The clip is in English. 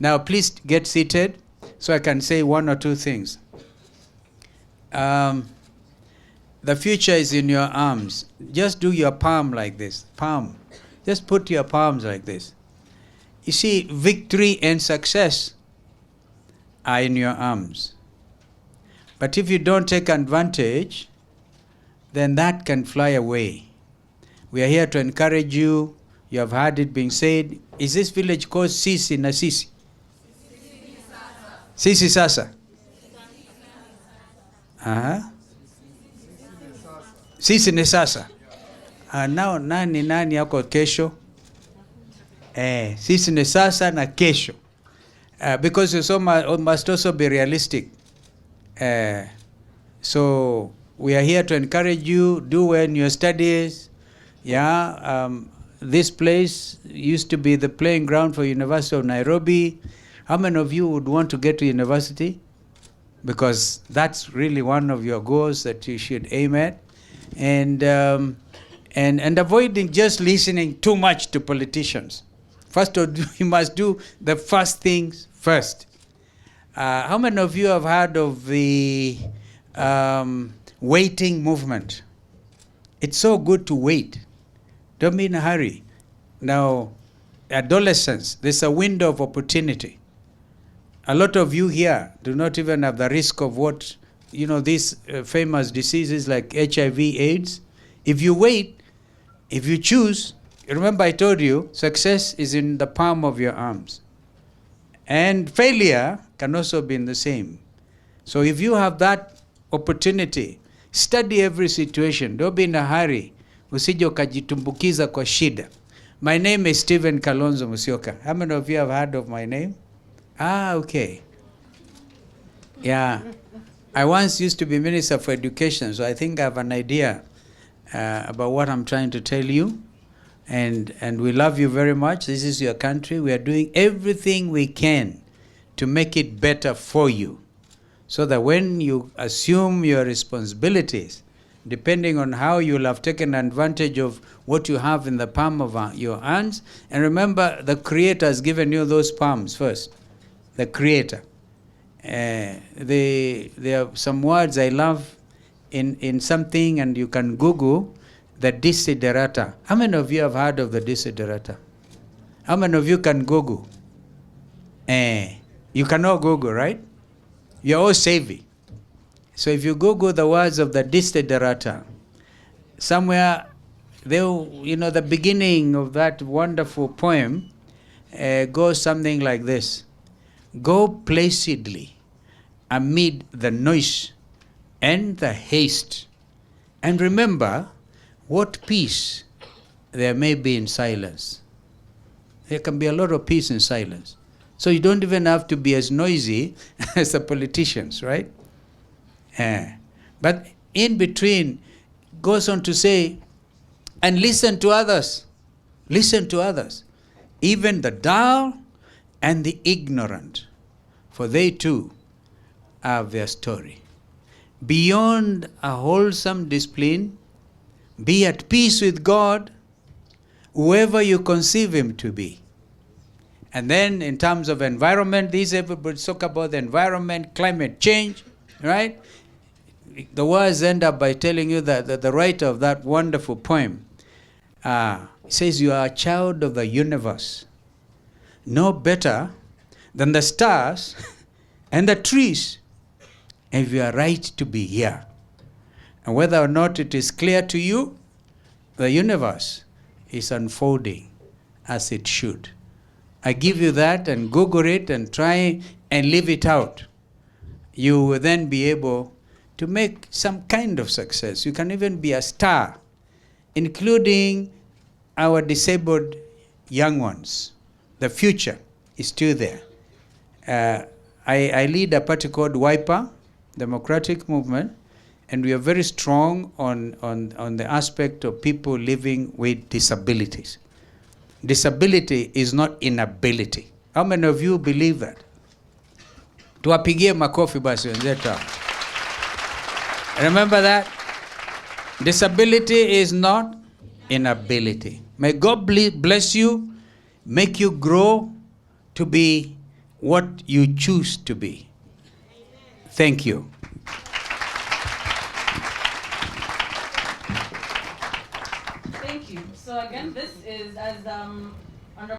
Now, please get seated so I can say one or two things. The future is in your arms. Just do your palm like this. Palm. Just put your palms like this. You see, victory and success are in your arms. But if you don't take advantage, then that can fly away. We are here to encourage you. You have heard it being said. Is this village called Sisi na Sisi? Sisi Sasa. Sisi ni sasa. Nao nani yako kesho? Sisi ni sasa na kesho. Because you must also be realistic. So we are here to encourage you. Do well in your studies. This place used to be the playing ground for University of Nairobi. How many of you would want to get to university? Because that's really one of your goals that you should aim at. And avoiding just listening too much to politicians. First of all, you must do the first things first. How many of you have heard of the waiting movement? It's so good to wait. Don't be in a hurry. Now, adolescents, there's a window of opportunity. A lot of you here do not even have the risk of what, these famous diseases like HIV, AIDS. If you wait, if you choose, remember I told you, success is in the palm of your arms. And failure can also be in the same. So if you have that opportunity, study every situation. Don't be in a hurry. Usije ukajitumbukiza kwa shida. My name is Stephen Kalonzo Musyoka. How many of you have heard of my name? Okay. Yeah. I once used to be Minister for Education, so I think I have an idea about what I'm trying to tell you. And we love you very much. This is your country. We are doing everything we can to make it better for you. So that when you assume your responsibilities, depending on how you'll have taken advantage of what you have in the palm of your hands, and remember, the Creator has given you those palms first. The Creator. There are some words I love in something, and you can Google the Desiderata. How many of you have heard of the Desiderata? How many of you can Google? You cannot Google, right? You're all savvy. So if you Google the words of the Desiderata, somewhere, the beginning of that wonderful poem goes something like this. Go placidly amid the noise and the haste, and remember what peace there may be in silence. There can be a lot of peace in silence. So you don't even have to be as noisy as the politicians, right? But in between, goes on to say, and listen to others. Listen to others. Even the dull and the ignorant, for they too have their story. Beyond a wholesome discipline, be at peace with God, whoever you conceive him to be. And then in terms of environment, everybody talk about the environment, climate change, right? The words end up by telling you that the writer of that wonderful poem says you are a child of the universe, no better than the stars and the trees, if you are right to be here. And whether or not it is clear to you, the universe is unfolding as it should. I give you that, and Google it and try and live it out. You will then be able to make some kind of success. You can even be a star, including our disabled young ones. The future is still there. I lead a party called WIPA, Democratic Movement, and we are very strong on the aspect of people living with disabilities. Disability is not inability. How many of you believe that? Tuwapigie makofi basi wenzetu. Remember that? Disability is not inability. May God bless you, make you grow to be what you choose to be. Thank you. Thank you. So again, this is, as